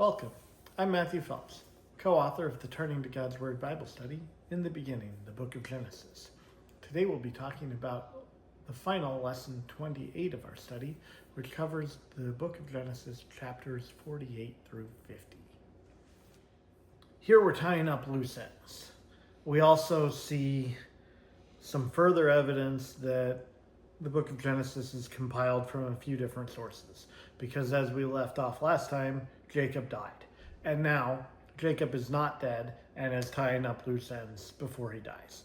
Welcome. I'm Matthew Phelps, co-author of the Turning to God's Word Bible study, In the Beginning, the Book of Genesis. Today we'll be talking about the final lesson 28 of our study, which covers the Book of Genesis, chapters 48 through 50. Here we're tying up loose ends. We also see some further evidence that the Book of Genesis is compiled from a few different sources, because as we left off last time, Jacob died. And now Jacob is not dead and is tying up loose ends before he dies.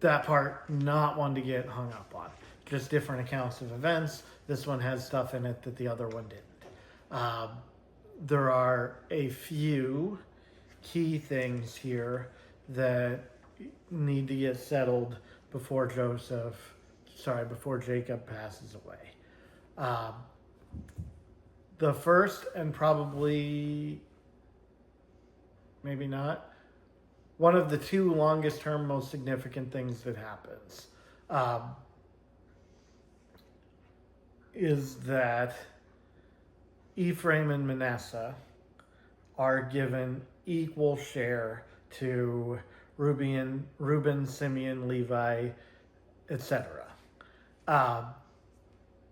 That part, not one to get hung up on. Just different accounts of events. This one has stuff in it that the other one didn't. There are a few key things here that need to get settled before before Jacob passes away. The first, and probably, maybe not, one of the two longest term, most significant things that happens is that Ephraim and Manasseh are given equal share to Reuben, Simeon, Levi, etc.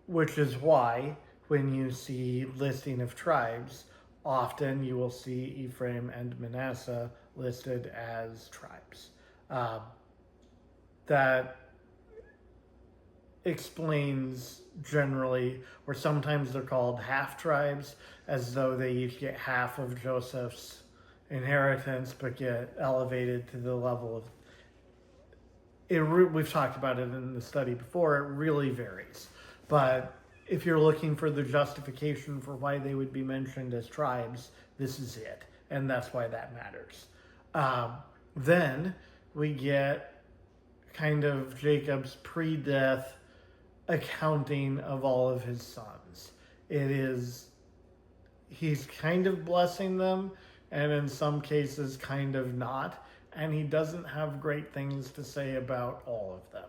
Which is why when you see listing of tribes, often you will see Ephraim and Manasseh listed as tribes. That explains generally, or sometimes they're called half tribes, as though they each get half of Joseph's inheritance, but get elevated to the level of we've talked about it in the study before. It really varies, but if you're looking for the justification for why they would be mentioned as tribes, this is it, and that's why that matters. Then we get kind of Jacob's pre-death accounting of all of his sons. He's kind of blessing them, and in some cases kind of not, and he doesn't have great things to say about all of them.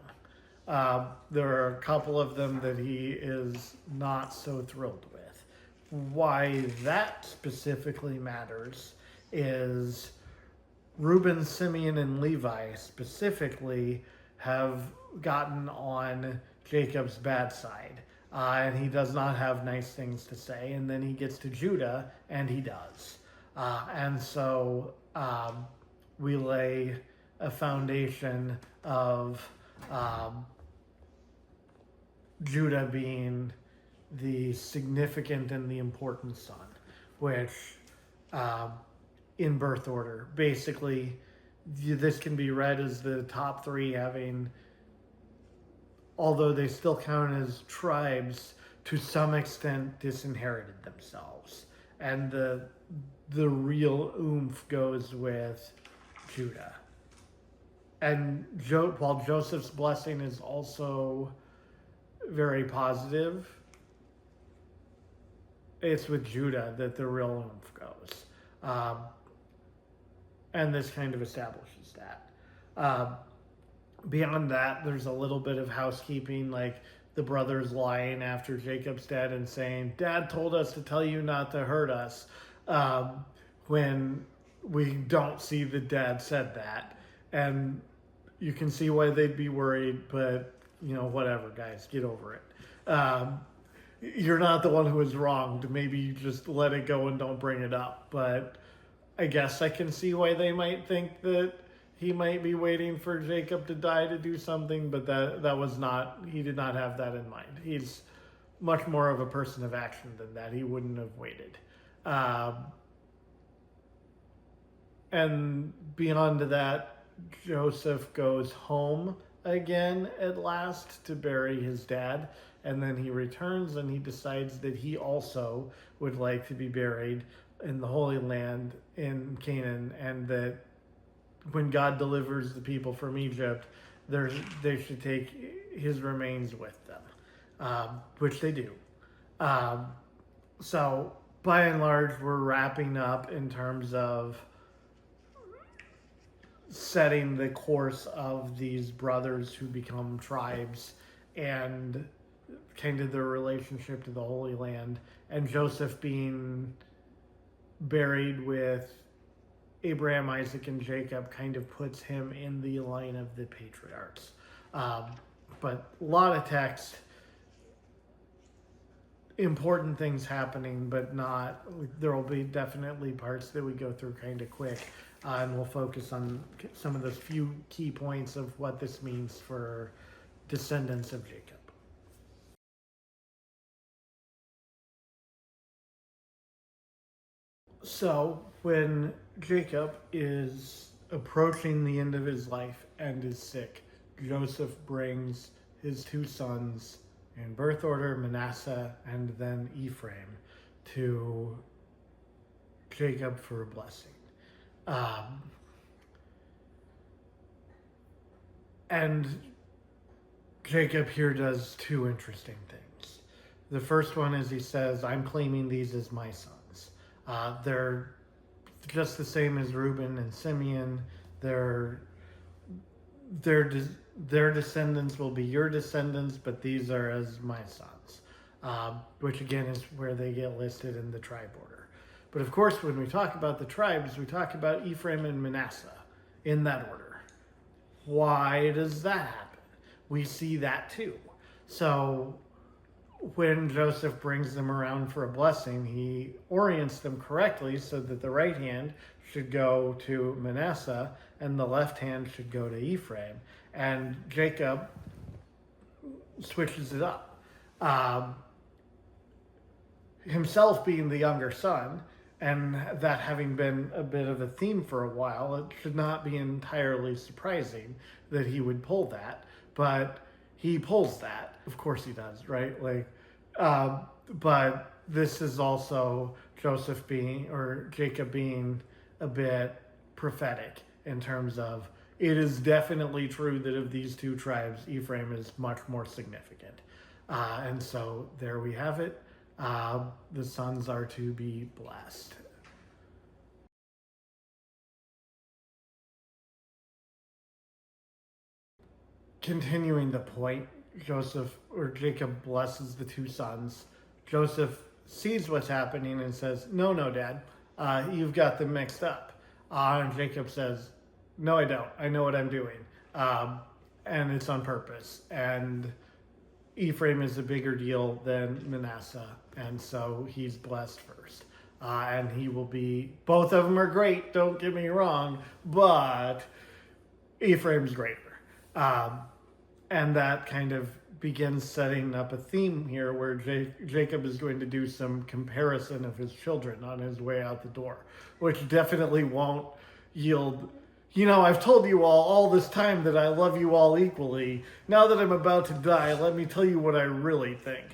There are a couple of them that he is not so thrilled with. Why that specifically matters is Reuben, Simeon, and Levi specifically have gotten on Jacob's bad side, and he does not have nice things to say. And then he gets to Judah, and he does. And so we lay a foundation of Judah being the significant and the important son, which in birth order, basically this can be read as the top three having, although they still count as tribes, to some extent disinherited themselves. And the real oomph goes with Judah. And while Joseph's blessing is also very positive, it's with Judah that the real oomph goes. And this kind of establishes that. Beyond that, there's a little bit of housekeeping, like the brothers lying after Jacob's dead and saying, "Dad told us to tell you not to hurt us," when we don't see that Dad said that. And you can see why they'd be worried, but whatever, guys, get over it. You're not the one who was wronged. Maybe you just let it go and don't bring it up. But I guess I can see why they might think that he might be waiting for Jacob to die to do something, but that was not, he did not have that in mind. He's much more of a person of action than that. He wouldn't have waited. And beyond that, Joseph goes home again at last to bury his dad, and then he returns and he decides that he also would like to be buried in the Holy Land in Canaan, and that when God delivers the people from Egypt, they should take his remains with them, which they do. So by and large, we're wrapping up in terms of setting the course of these brothers who become tribes and kind of their relationship to the Holy Land, and Joseph being buried with Abraham, Isaac, and Jacob kind of puts him in the line of the patriarchs. But a lot of text, important things happening, but not, there will be definitely parts that we go through kind of quick, and we'll focus on some of those few key points of what this means for descendants of Jacob. So when Jacob is approaching the end of his life and is sick, Joseph brings his two sons in birth order, Manasseh and then Ephraim, to Jacob for a blessing. And Jacob here does two interesting things. The first one is he says, I'm claiming these as my sons. They're just the same as Reuben and Simeon. Their descendants will be your descendants, but these are as my sons, which again is where they get listed in the tribe order. But of course, when we talk about the tribes, we talk about Ephraim and Manasseh in that order. Why does that happen? We see that too. So when Joseph brings them around for a blessing, he orients them correctly so that the right hand should go to Manasseh and the left hand should go to Ephraim. And Jacob switches it up. Himself being the younger son, and that having been a bit of a theme for a while, it should not be entirely surprising that he would pull that. But he pulls that. Of course he does, right? But this is also Jacob being a bit prophetic in terms of it is definitely true that of these two tribes, Ephraim is much more significant. And so there we have it. The sons are to be blessed. Continuing the point, Jacob blesses the two sons. Joseph sees what's happening and says, no, Dad, you've got them mixed up. And Jacob says, no, I don't. I know what I'm doing. And it's on purpose. And Ephraim is a bigger deal than Manasseh. And so he's blessed first. And he will be, both of them are great, don't get me wrong, but Ephraim's greater. And that kind of begins setting up a theme here where Jacob is going to do some comparison of his children on his way out the door, which definitely won't yield, I've told you all this time that I love you all equally. Now that I'm about to die, let me tell you what I really think.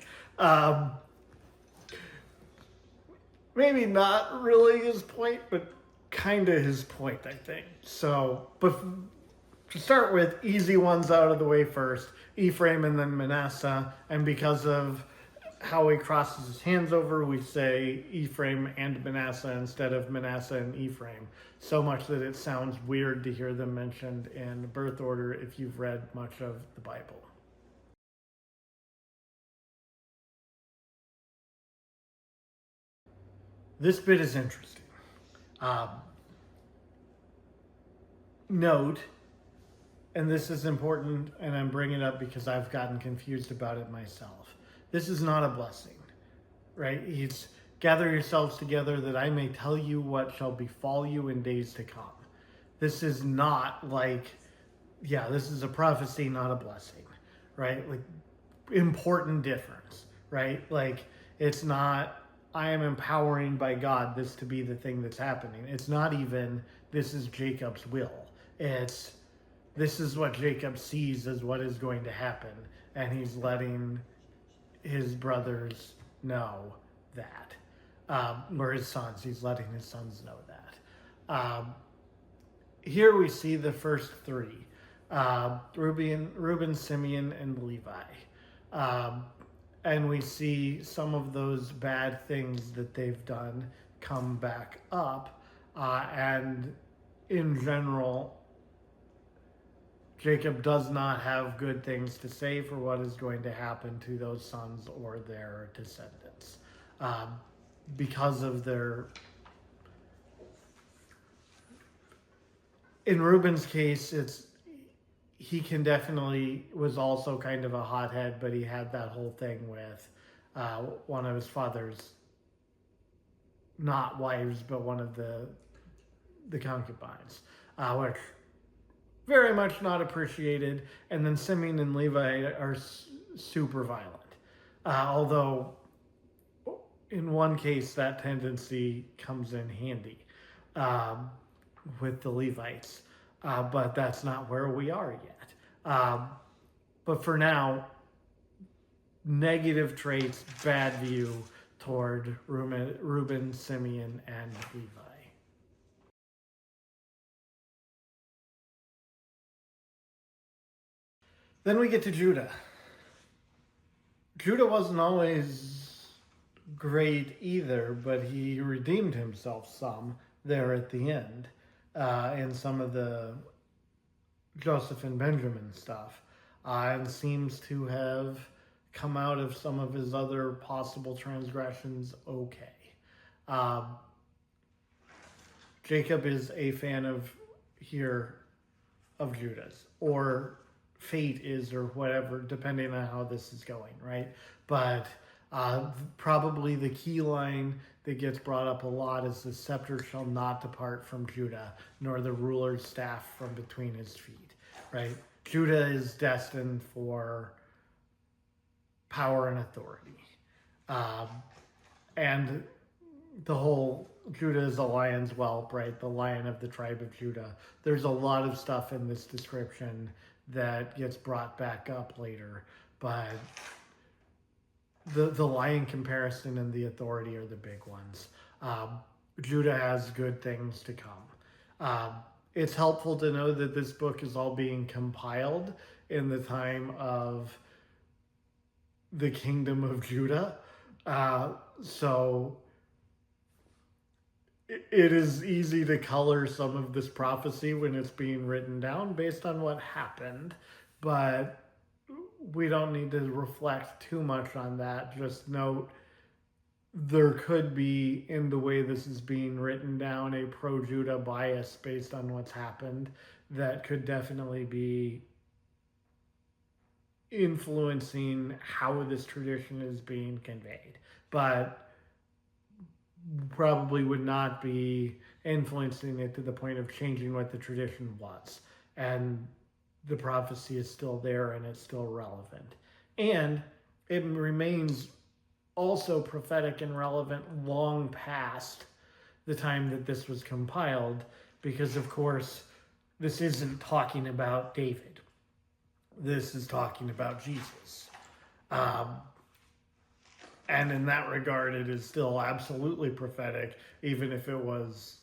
Maybe not really his point, but kind of his point, I think. So, but to start with, easy ones out of the way first, Ephraim and then Manasseh, and because of how he crosses his hands over, we say Ephraim and Manasseh instead of Manasseh and Ephraim, so much that it sounds weird to hear them mentioned in birth order if you've read much of the Bible. This bit is interesting. Note, and this is important, and I'm bringing it up because I've gotten confused about it myself. This is not a blessing, right? He's gather yourselves together that I may tell you what shall befall you in days to come. This is not this is a prophecy, not a blessing, right? Important difference, right? It's not, I am empowering by God this to be the thing that's happening. It's not even, this is Jacob's will. It's, this is what Jacob sees as what is going to happen, and he's letting his brothers know that. Or his sons, he's letting his sons know that. Here we see the first three, Reuben, Simeon, and Levi. And we see some of those bad things that they've done come back up. And in general, Jacob does not have good things to say for what is going to happen to those sons or their descendants because of their in Reuben's case, he can definitely was also kind of a hothead, but he had that whole thing with one of his father's, not wives, but one of the concubines, which very much not appreciated. And then Simeon and Levi are super violent, although in one case that tendency comes in handy with the Levites, but that's not where we are yet. But for now, negative traits, bad view toward Reuben, Simeon, and Levi. Then we get to Judah. Judah wasn't always great either, but he redeemed himself some there at the end in some of the Joseph and Benjamin stuff, and seems to have come out of some of his other possible transgressions okay. Jacob is a fan of Judah's, or fate is, or whatever, depending on how this is going, right? But probably the key line that gets brought up a lot is the scepter shall not depart from Judah, nor the ruler's staff from between his feet, right? Judah is destined for power and authority. And the whole Judah is a lion's whelp, right? The lion of the tribe of Judah. There's a lot of stuff in this description that gets brought back up later, but the lion comparison and the authority are the big ones. Judah has good things to come. It's helpful to know that this book is all being compiled in the time of the kingdom of Judah. So it is easy to color some of this prophecy when it's being written down based on what happened, but we don't need to reflect too much on that. Just note there could be, in the way this is being written down, a pro-Judah bias based on what's happened that could definitely be influencing how this tradition is being conveyed, but probably would not be influencing it to the point of changing what the tradition was. And the prophecy is still there and it's still relevant. And it remains also prophetic and relevant long past the time that this was compiled, because of course this isn't talking about David. This is talking about Jesus. And in that regard, it is still absolutely prophetic, even if it was,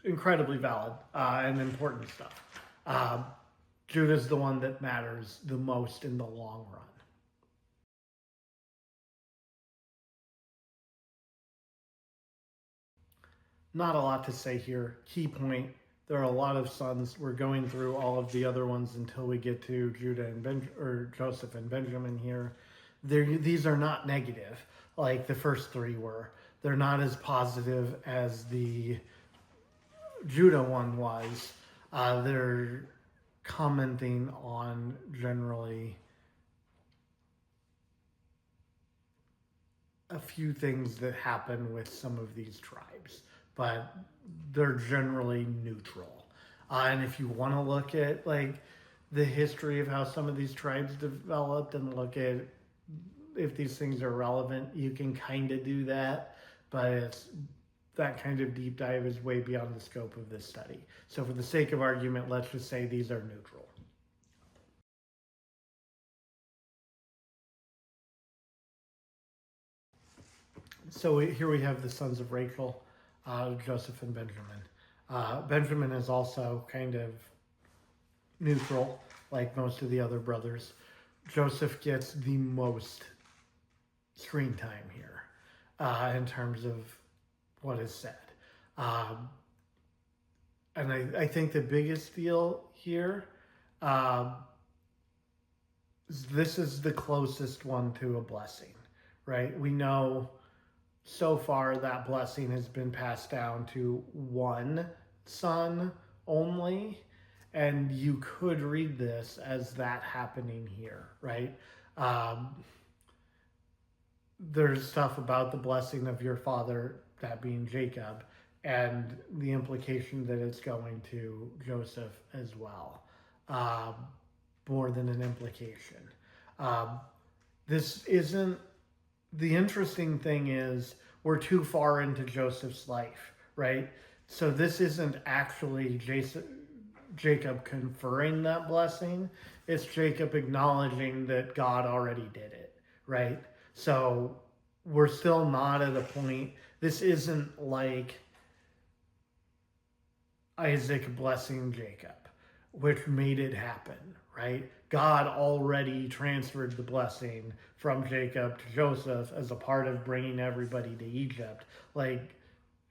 incredibly valid and important stuff. Judah's the one that matters the most in the long run. Not a lot to say here. Key point, there are a lot of sons. We're going through all of the other ones until we get to Judah and Joseph and Benjamin here. These are not negative like the first three were. They're not as positive as the Judah one was. They're commenting on generally a few things that happen with some of these tribes, but they're generally neutral. And if you want to look at like the history of how some of these tribes developed and look at if these things are relevant, you can kind of do that, but that kind of deep dive is way beyond the scope of this study. So for the sake of argument, let's just say these are neutral. So here we have the sons of Rachel, Joseph and Benjamin. Benjamin is also kind of neutral, like most of the other brothers. Joseph gets the most screen time here in terms of what is said. And I think the biggest deal here, this is the closest one to a blessing, right? We know so far that blessing has been passed down to one son only. And you could read this as that happening here, right? Um, there's stuff about the blessing of your father, that being Jacob, and the implication that it's going to Joseph as well, um, more than an implication. Um, this isn't, the interesting thing is we're too far into Joseph's life, right? So this isn't actually Jacob conferring that blessing. It's Jacob acknowledging that God already did it, right? So we're still not at a point. This isn't like Isaac blessing Jacob, which made it happen, right? God already transferred the blessing from Jacob to Joseph as a part of bringing everybody to Egypt. Like,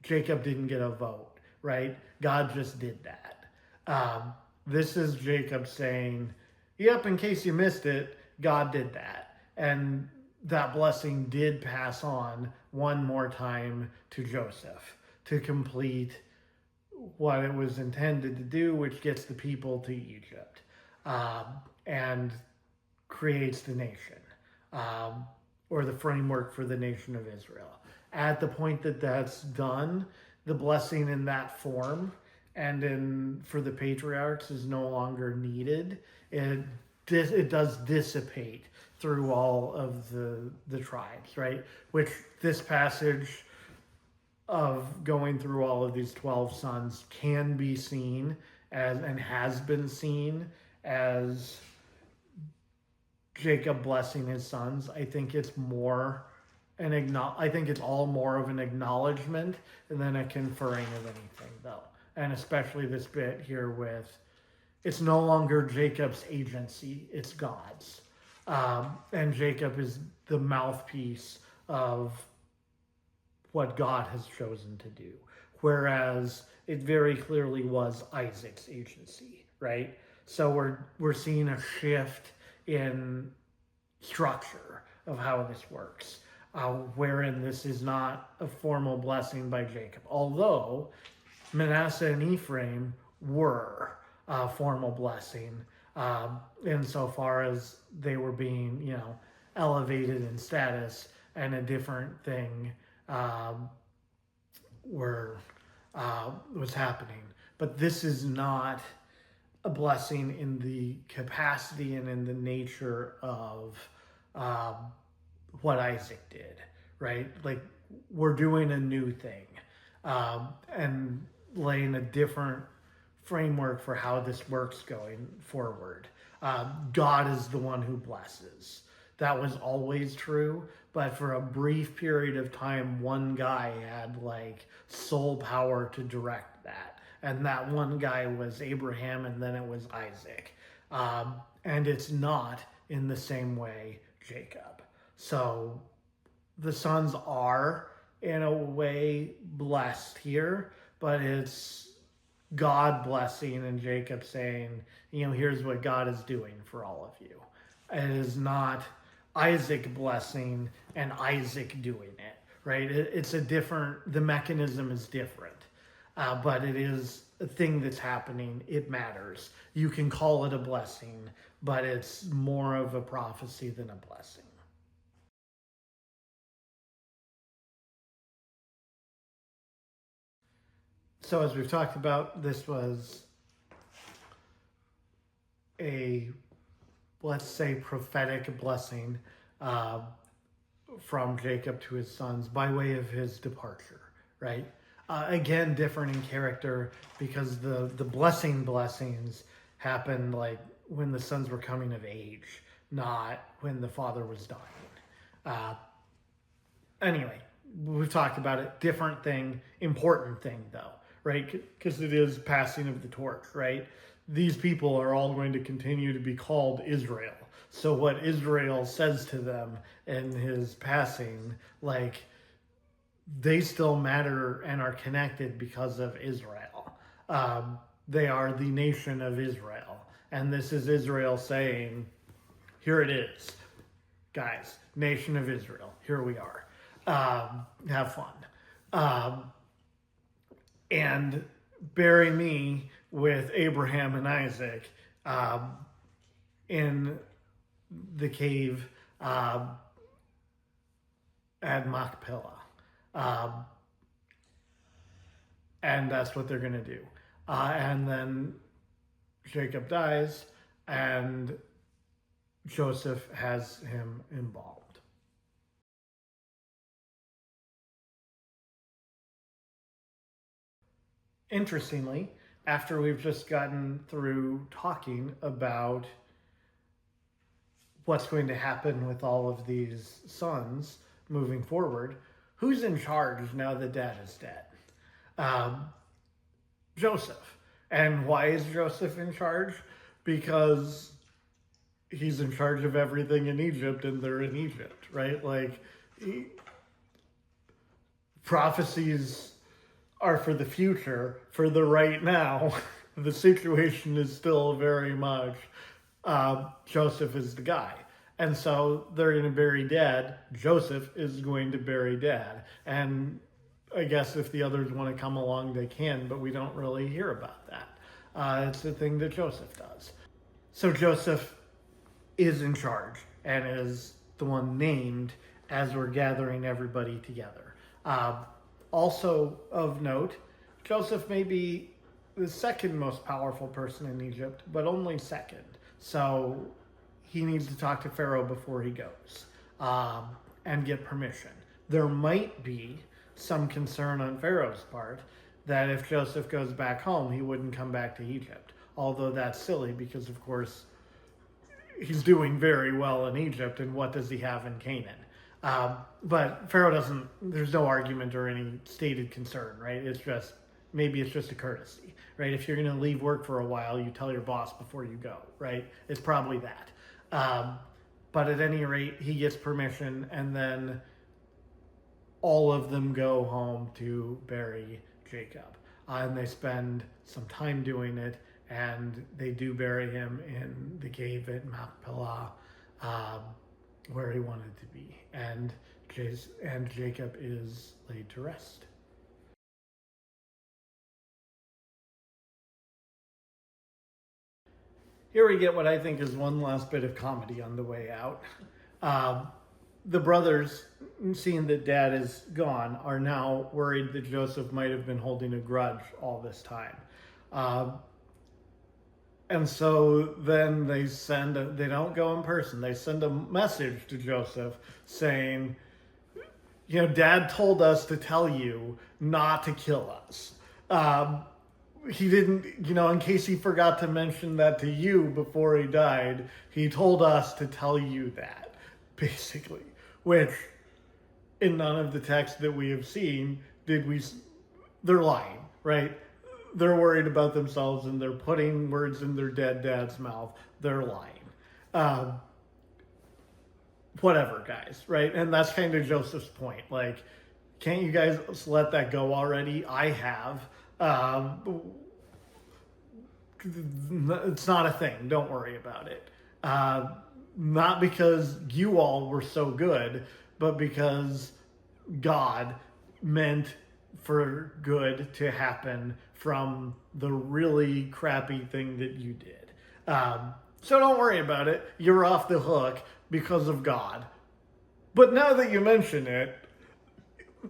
Jacob didn't get a vote, right? God just did that. This is Jacob saying, yep, in case you missed it, God did that. And that blessing did pass on one more time to Joseph to complete what it was intended to do, which gets the people to Egypt and creates the nation or the framework for the nation of Israel. At the point that that's done, the blessing in that form and for the patriarchs is no longer needed. It does dissipate through all of the tribes, right? Which this passage of going through all of these 12 sons can be seen as, and has been seen as, Jacob blessing his sons. I think it's more I think it's all more of an acknowledgement than a conferring of anything, though. And especially this bit here with, it's no longer Jacob's agency, it's God's. And Jacob is the mouthpiece of what God has chosen to do. Whereas it very clearly was Isaac's agency, right? So we're seeing a shift in structure of how this works, wherein this is not a formal blessing by Jacob. Although Manasseh and Ephraim were a formal blessing insofar as they were being, elevated in status, and a different thing was happening. But this is not a blessing in the capacity and in the nature of what Isaac did, right? Like, we're doing a new thing and laying a different framework for how this works going forward. God is the one who blesses. That was always true, but for a brief period of time, one guy had like sole power to direct that. And that one guy was Abraham, and then it was Isaac. And it's not in the same way Jacob. So the sons are, in a way, blessed here, but it's God blessing and Jacob saying, here's what God is doing for all of you. It is not Isaac blessing and Isaac doing it, right? It's the mechanism is different. But it is a thing that's happening. It matters. You can call it a blessing, but it's more of a prophecy than a blessing. So as we've talked about, this was a, let's say, prophetic blessing from Jacob to his sons by way of his departure, right? Again, different in character, because the blessings happened like when the sons were coming of age, not when the father was dying. Anyway, we've talked about it. Different thing, important thing though, right? Because it is passing of the torch, right? These people are all going to continue to be called Israel. So what Israel says to them in his passing, like, they still matter and are connected because of Israel. They are the nation of Israel. And this is Israel saying, here it is, guys, nation of Israel, here we are. have fun. And bury me with Abraham and Isaac in the cave at Machpelah. And that's what they're going to do. And then Jacob dies, and Joseph has him embalmed. Interestingly, after we've just gotten through talking about what's going to happen with all of these sons moving forward, who's in charge now that dad is dead? Joseph. And why is Joseph in charge? Because he's in charge of everything in Egypt, and they're in Egypt, right? Like, prophecies are for the future. For the right now, the situation is still very much Joseph is the guy. And so they're going to bury dad. Joseph is going to bury dad. And I guess if the others want to come along, they can, but we don't really hear about that. It's the thing that Joseph does. So Joseph is in charge and is the one named as we're gathering everybody together. Also of note, Joseph may be the second most powerful person in Egypt, but only second. So he needs to talk to Pharaoh before he goes and get permission. There might be some concern on Pharaoh's part that if Joseph goes back home, he wouldn't come back to Egypt. Although that's silly because, of course, he's doing very well in Egypt, and what does he have in Canaan? But Pharaoh doesn't, there's no argument or any stated concern, right? It's just, maybe it's just a courtesy, right? If you're going to leave work for a while, you tell your boss before you go, right? It's probably that. But at any rate, he gets permission, and then all of them go home to bury Jacob. And they spend some time doing it, and they do bury him in the cave at Machpelah, where he wanted to be. And Jacob is laid to rest. Here we get what I think is one last bit of comedy on the way out. The brothers, seeing that dad is gone, are now worried that Joseph might have been holding a grudge all this time. And so then they don't go in person, they send a message to Joseph saying, Dad told us to tell you not to kill us. He didn't, in case he forgot to mention that to you before he died, he told us to tell you that, basically. Which, in none of the texts that we have seen, they're lying, right? They're worried about themselves, and they're putting words in their dead dad's mouth. They're lying. Whatever, guys, right? And that's kind of Joseph's point. Like, can't you guys let that go already? I have. It's not a thing. Don't worry about it. Not because you all were so good, but because God meant for good to happen from the really crappy thing that you did. So don't worry about it. You're off the hook because of God. But now that you mention it,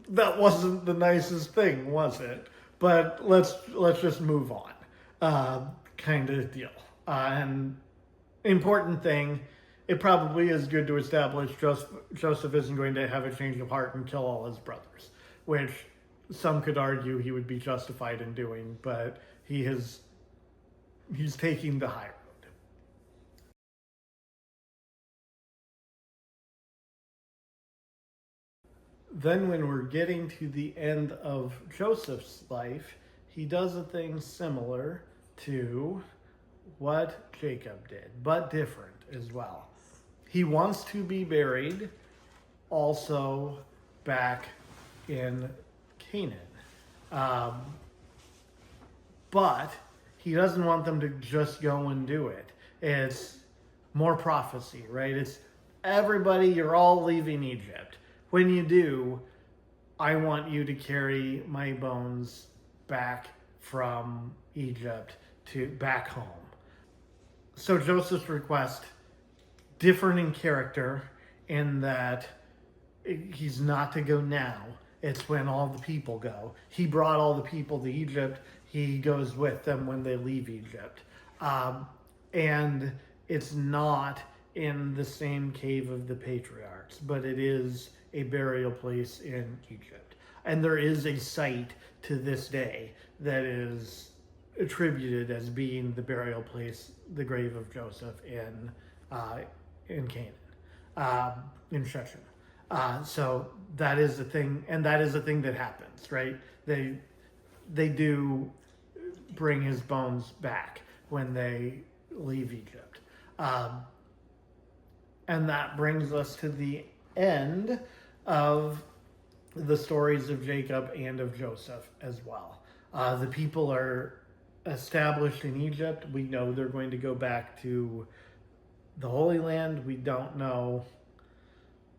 that wasn't the nicest thing, was it? But let's just move on, kind of deal. And important thing, it probably is good to establish Joseph isn't going to have a change of heart and kill all his brothers, which some could argue he would be justified in doing, but he's taking the high road. Then when we're getting to the end of Joseph's life, he does a thing similar to what Jacob did, but different as well. He wants to be buried also back in Canaan. But he doesn't want them to just go and do it. It's more prophecy, right? It's everybody, you're all leaving Egypt. when you do, I want you to carry my bones back from Egypt to back home. So Joseph's request, different in character in that he's not to go now. It's when all the people go. He brought all the people to Egypt. He goes with them when they leave Egypt. And it's not in the same cave of the patriarchs, but it is a burial place in Egypt. And there is a site to this day that is attributed as being the burial place, the grave of Joseph in Canaan, in Shechem. So that is a thing, and that is a thing that happens, right? They do bring his bones back when they leave Egypt. And that brings us to the end of the stories of Jacob and of Joseph as well. The people are established in Egypt. We know they're going to go back to the Holy Land. We don't know,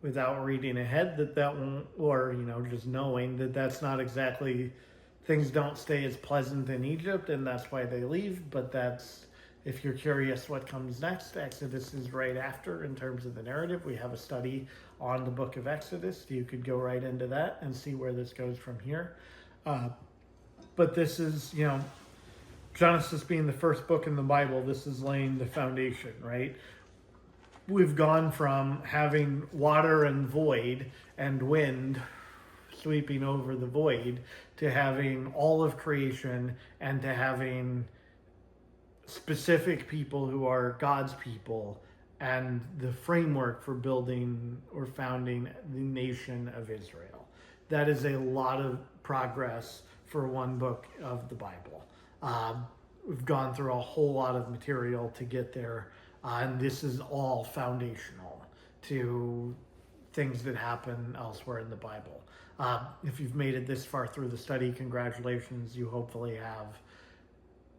without reading ahead, that won't, or just knowing that that's not exactly, things don't stay as pleasant in Egypt, and that's why they leave. But that's, if you're curious what comes next, Exodus is right after in terms of the narrative. We have a study on the book of Exodus. You could go right into that and see where this goes from here. But this is, Genesis being the first book in the Bible, this is laying the foundation, right? We've gone from having water and void and wind sweeping over the void to having all of creation and to having specific people who are God's people and the framework for building or founding the nation of Israel. That is a lot of progress for one book of the Bible. We've gone through a whole lot of material to get there, and this is all foundational to things that happen elsewhere in the Bible. If you've made it this far through the study, congratulations. You hopefully have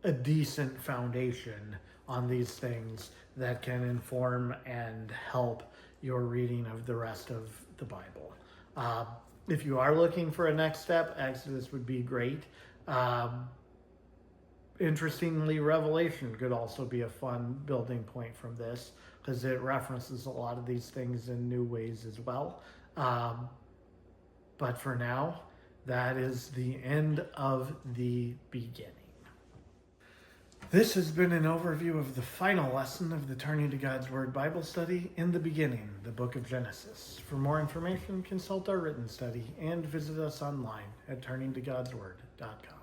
a decent foundation on these things that can inform and help your reading of the rest of the Bible. If you are looking for a next step, Exodus would be great. Interestingly, Revelation could also be a fun building point from this, because it references a lot of these things in new ways as well. But for now, that is the end of the beginning. This has been an overview of the final lesson of the Turning to God's Word Bible study, In the Beginning, the book of Genesis. For more information, consult our written study and visit us online at turningtogodsword.com.